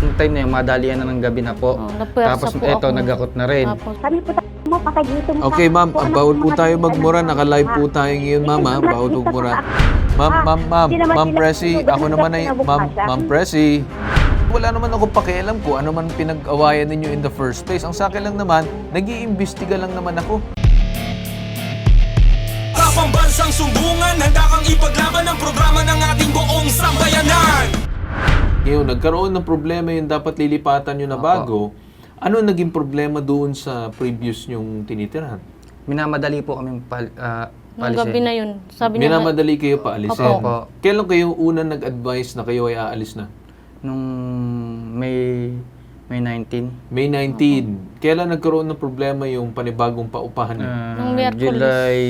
Yung time na yung madalian na ng gabi na po. Tapos po eto, ako. nagakot na rin. Tapos, Sabi po mo, patay dito mo. Okay, ma'am, bawal po tayo magmura. Naka-live po tayo ngayon, ma'am, ha? Bawal magmura. Ma'am Presi, ako naman ay, Ma'am Presi. Wala naman ako pakialam ko ano man pinag-awayan ninyo in the first place. Ang sa akin lang naman, nag-iimbestiga lang naman ako. Pambansang sumbungan, handa kang ipaglaban ang programa ng ating buong sambayanan. Ngayon, nagkaroon ng problema yung dapat lilipatan nyo na bago. Ano naging problema doon sa previous nyong tinitirahan? Minamadali po kami nung gabi na yun, sabi niya, Minamadali kayo paalisin. Opo. Kailan kayo unang nag-advise na kayo ay aalis na? nung May 19. May 19. Kailan nagkaroon ng problema yung panibagong paupahan niyo? Nung Miyerkules. July...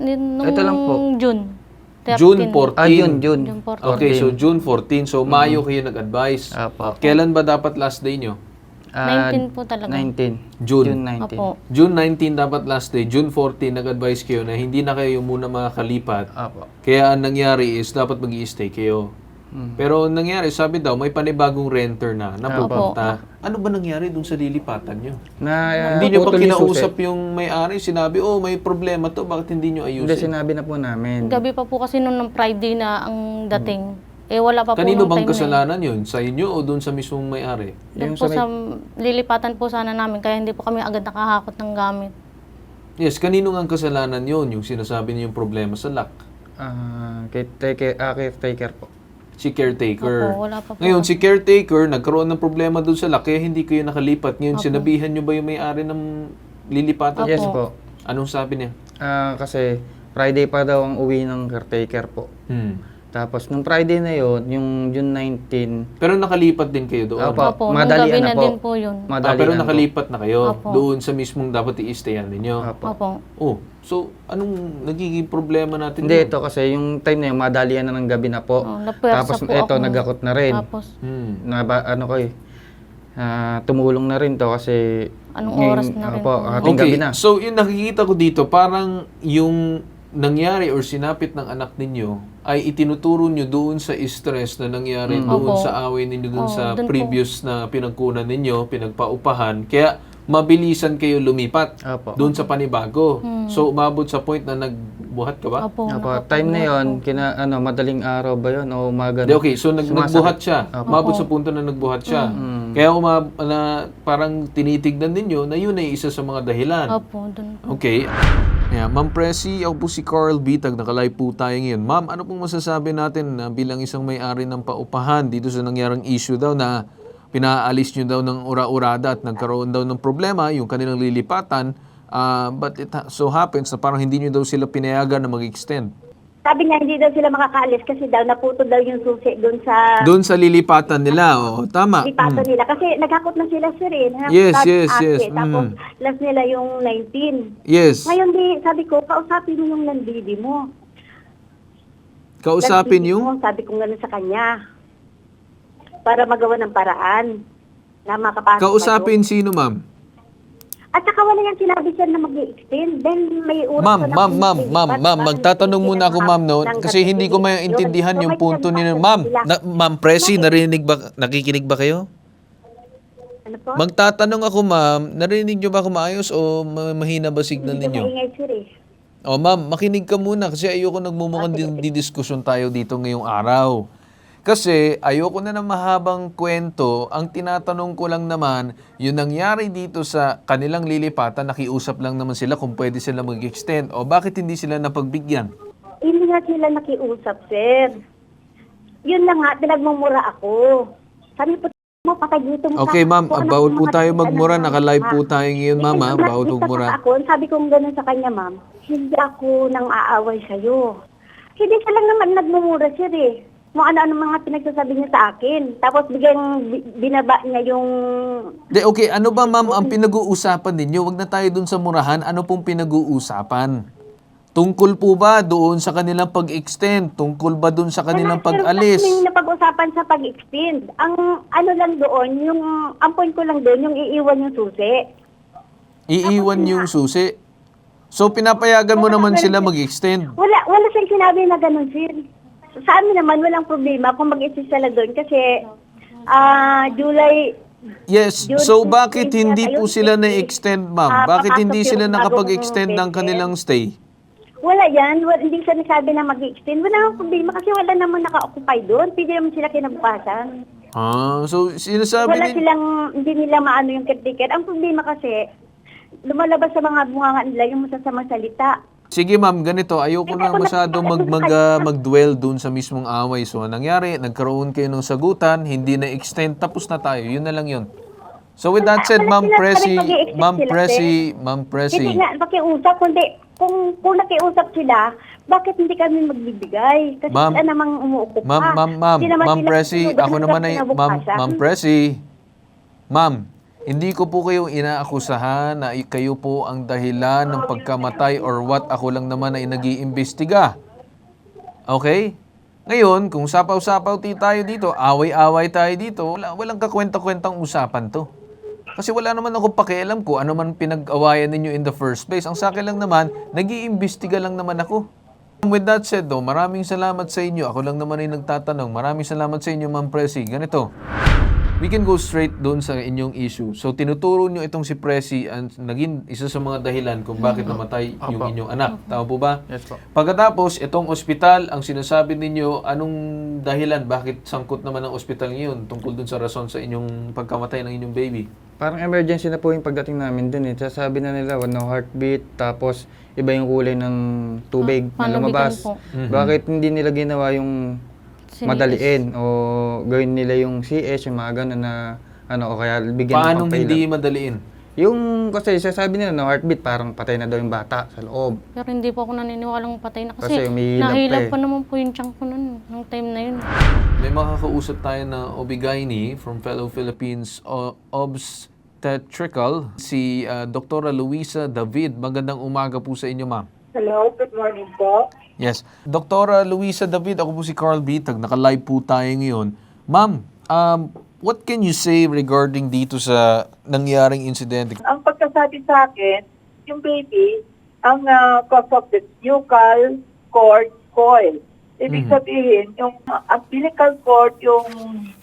nung Ito lang po. June. 13. June 14. June. June 14. Okay, so June 14. So, Mayo kayo nag-advise. Apo. Kailan ba dapat last day nyo? 19 po talaga. 19. June. June 19. Opo. June 19 dapat last day. June 14, nag-advise kayo na hindi na kayo muna makakalipat. Apo. Kaya ang nangyari is dapat mag-i-stay kayo. Pero ang nangyari, sabi daw, may panibagong renter na napupunta. Ano ba nangyari dun sa lilipatan nyo? Hindi nyo ba putol yung kinausap susi. yung may-ari? Sinabi, oh, may problema to, bakit hindi nyo ayusin? Hindi, sinabi na po namin. Gabi pa po kasi nung Friday na ang dating. Eh wala pa po Kanino nung bang time na kasalanan yun? Sa inyo o dun sa mismong may-ari? yun. Yung Doon po sa sa lilipatan po sana namin kaya hindi po kami agad nakahakot ng gamit. Yes, kanino nga ang kasalanan yun? Yung sinasabi niyo yung problema sa lock? Caretaker po. Si caretaker. Opo, wala pa po. Ngayon, si caretaker, nagkaroon ng problema dun sa lock, kaya hindi kayo nakalipat. Ngayon, sinabihan nyo ba yung may-ari ng lilipatan? Yes po. Anong sabi niya? Kasi Friday pa daw ang uwi ng caretaker po. Tapos nung Friday na yon, yung June 19, Pero nakalipat din kayo doon? Opo, nung madalian gabi na na po. din po yun. Madalian pero po. nakalipat na kayo Opo. doon sa mismong dapat i-stayan ninyo? Opo. Opo. Oh, so anong nagiging problema natin Hindi, doon? ito kasi yung time na yung madalian na ng gabi na po. Napuwersa Tapos po ito, ako. nagakot na rin. Tapos, Tumulong na rin to kasi... Anong ngayon, oras na rin Opo, po? ating gabi na. So yung nakikita ko dito, parang yung nangyari or sinapit ng anak ninyo ay itinuturo nyo doon sa stress na nangyari doon Opo. sa away ninyo doon sa doon po. previous na pinagkunan ninyo, pinagpaupahan. Kaya mabilisan kayo lumipat Opo. doon sa panibago. So umabot sa point na nagbuhat ka ba? Opo. Opo, time na yon, madaling araw ba yun o umaga? Hindi, okay, so nagbuhat siya. Opo. Umabot sa punto na nagbuhat siya. Kaya parang tinitignan ninyo na yun ay isa sa mga dahilan. Opo, doon. Okay. Yeah, Ma'am Presi, ako po si Carl Bitag, naka-live po tayo ngayon. Ma'am, ano pong masasabi natin na bilang isang may-ari ng paupahan dito sa nangyaring issue daw na pinaalis nyo daw ng ura-urada at nagkaroon daw ng problema yung kanilang lilipatan, but it so happens na parang hindi nyo daw sila pinayagan na mag-extend. Sabi niya, hindi daw sila makakaalis kasi daw naputol daw yung susi doon sa Doon sa lilipatan nila, oh, tama. lipato nila. Kasi nagkakot na sila, sir, eh. Yes, Nakakot yes, ate. yes. Tapos last nila yung 19. Yes. Ngayon, sabi ko, kausapin mo yung landlady mo. Kausapin Landlady yung... mo, sabi ko gano'n sa kanya. Para magawa ng paraan. Na makapasok Kausapin sino, ma'am? At saka wala yung sinabi siya na mag-i-extend. Then may oras Ma'am, pa na ma'am, kung ma'am, lilipat. ma'am, ma'am, Parang magtatanong hindi muna ako, sila ma'am, no? ng Kasi hindi ko maintindihan So, yung may punto ninyo. pinagpapalala Ma'am, sila. Ma'am Presi, nakikinig ba kayo? Ano po? Magtatanong ako, ma'am, narinig nyo ba ako maayos o mahina ba signal Hindi ko ninyo? maingay, sir, eh. O ma'am, makinig ka muna kasi ayoko nagmumukhang didiskusyon tayo dito ngayong araw. Kasi ayoko na ng mahabang kwento, ang tinatanong ko lang naman, yung nangyari dito sa kanilang lilipatan, nakiusap lang naman sila kung pwede sila mag-extend o bakit hindi sila napagbigyan? Hindi nga sila nakiusap, sir. Yun lang nga, pinagmumura ako. Sabi po, mo, patay dito mo. Okay ma'am, bawal po tayo magmura, naka-live po tayo ngayon ma'am, ha? Bawal magmura. Sabi ko gano'n sa kanya, ma'am, hindi ako nang aaway sa'yo. Hindi siya lang naman nagmumura, sir, eh. Kung ano-ano mga pinagsasabi niya sa akin. Tapos biglang binaba niya yung... Okay, ano ba ma'am ang pinag-uusapan ninyo? Huwag na tayo dun sa murahan. Ano pong pinag-uusapan? Tungkol po ba doon sa kanilang pag-extend? Tungkol ba doon sa kanilang pag-alis? Wala napag-usapan sa pag-extend. Ang ano lang doon, ang point ko lang doon, yung iiwan yung susi. Iiwan yung susi. So, pinapayagan mo naman sila mag-extend. Wala siyang sinabi na gano'n, sir. Sa amin naman, walang problema kung mag-exist sila doon kasi July, Yes, June so 15 bakit hindi yata po yun, sila 15. na-extend, ma'am? Bakit papasok hindi yung sila bagong nakapag-extend ng beses. kanilang stay? Wala yan. Hindi siya nasabi na mag-extend. Wala akong problema kasi wala naman naka-occupy doon. Pwede naman sila kinabukasan. So sinasabi Wala din... silang, hindi nila maano yung caretaker. Ang problema kasi, lumalabas sa mga bunganga nila yung masasamang salita. Sige ma'am, ganito, ayoko na masyado mag-dwell dun sa mismong away. So anong nangyari, nagkaroon kayo ng sagutan, hindi na-extend, tapos na tayo. Yun na lang yun. So with that said, Wala Ma'am sila Presi, pa rin mag-i-extend Ma'am sila, Presi, sir. Ma'am Hindi Presi. nga, pakiusap. Kung nakiusap sila, bakit hindi kami magbibigay? Kasi Ma'am, sila namang umuupo pa. Ma'am Hindi naman sila Presi, sinusunod ako hanggang naman ay, kinabukasan. Ma'am Presi, Ma'am, hindi ko po kayo inaakusahan na kayo po ang dahilan ng pagkamatay or what, ako lang naman ay nag-iimbestiga. Okay? Ngayon, kung sapaw-sapaw tayo dito, away-away tayo dito, walang kakwenta-kwentang usapan to. Kasi wala naman ako pakialam ko ano man pinag-awayan ninyo in the first place. Ang sa akin lang naman, nag-iimbestiga lang naman ako. With that said, maraming salamat sa inyo. Ako lang naman ay nagtatanong. Maraming salamat sa inyo, Ma'am Presi. Ganito, we can go straight doon sa inyong issue. So, tinuturo nyo itong si Presi ang naging isa sa mga dahilan kung bakit namatay yung inyong anak. Tama po ba? Yes po. Pagkatapos, itong ospital, ang sinasabi ninyo, anong dahilan? Bakit sangkot naman ang ospital ngayon tungkol dun sa rason sa inyong pagkamatay ng inyong baby? Parang emergency na po yung pagdating namin dun eh. Sasabi na nila, no heartbeat, tapos iba yung kulay ng tubig na panubigan lumabas. po. Bakit hindi nila ginawa yung madaliin o gawin nila yung CS, yung mga gano'n na ano, o kaya bigyan Paano ng pampailan. hindi madaliin? Yung kasi sasabi nila, no heartbeat, parang patay na daw yung bata sa loob. Pero hindi po ako naniniwalang patay na Kasi kasi umihilab nahilab pa eh. pa naman po yung tiyan ko nun, ng time na yun. May makakausap tayo na OB-GYN from Fellow Philippines Obstetrical, si Dr. Luisa David. Magandang umaga po sa inyo, ma'am. Hello, good morning po. Yes. Dr. Luisa David, ako po si Carl Bitag. Naka-live po tayo ngayon. Ma'am, what can you say regarding dito sa nangyaring incident? Ang pagkasabi sa akin, yung baby, ang cause of the nuchal cord coil. Ibig sabihin, yung umbilical cord, yung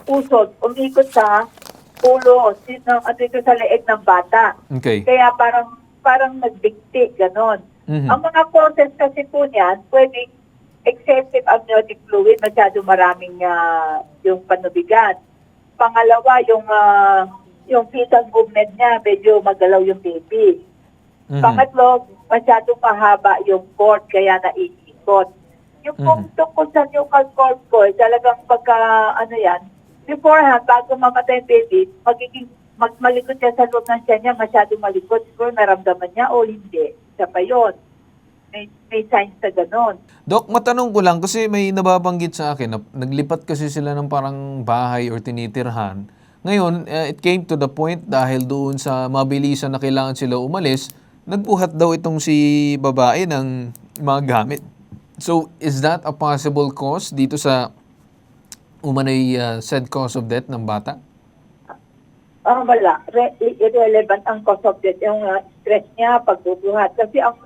pusod, umikot sa ulo, sa leeg ng bata. Okay. Kaya parang nagbigti, ganon. Ang mga causes kasi po niyan, pwedeng excessive amniotic fluid, masyado maraming yung panubigan. Pangalawa, yung fetal movement niya, medyo magalaw yung baby. Pangatlo, masyado mahaba yung cord, kaya naiikot. Yung kung tungkol sa nuchal cord coil, talagang beforehand, bago mamatay yung baby, malikot siya sa loob ng tiyan niya, masyado malikot. Siguro naramdaman niya o hindi. Siya pa yun. May signs na gano'n. Dok, matanong ko lang kasi may nababanggit sa akin na naglipat kasi sila ng parang bahay or tinitirhan. Ngayon, it came to the point dahil doon sa mabilisan na kailangan sila umalis, nagbuhat daw itong si babae ng mga gamit. So, is that a possible cause dito sa umano'y said cause of death ng bata? Wala. Irrelevant ang cause of death. Yung stress niya, pagbubuhat. Kasi ang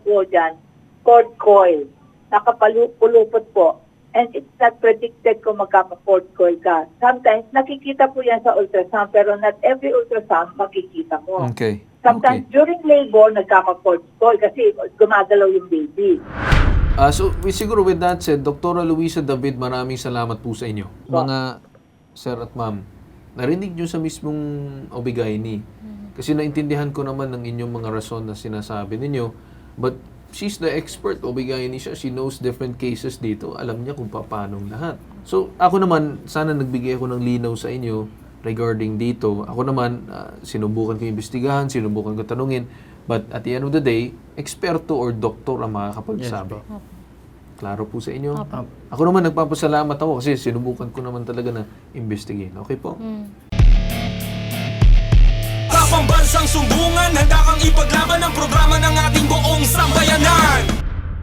po dyan, cord coil. Nakapulupot po. And it's not predicted kung magkaka-cord coil ka. Sometimes, nakikita po yan sa ultrasound, pero not every ultrasound makikita mo. Okay. Sometimes, during labor, nagkaka-cord coil kasi gumagalaw yung baby. So, siguro with that said, Dr. Luisa David, maraming salamat po sa inyo. Mga sir at ma'am, narinig nyo sa mismong OB-GYN. Kasi naintindihan ko naman ng inyong mga rason na sinasabi ninyo. But she's the expert, OB-GYN siya. She knows different cases dito. Alam niya kung paano lahat. So, ako naman, sana nagbigay ako ng linaw sa inyo regarding dito. Ako naman, sinubukan ko imbestigahan, sinubukan ko tanungin. But at the end of the day, eksperto or doktor ang makakapagsabi. Yes, Klaro po sa inyo? Ako naman nagpapasalamat ako kasi sinubukan ko naman talaga na imbestigahin. Okay po? Pambansang sumbungan, handa kang ipaglaban ang programa ng ating buong sambayanan.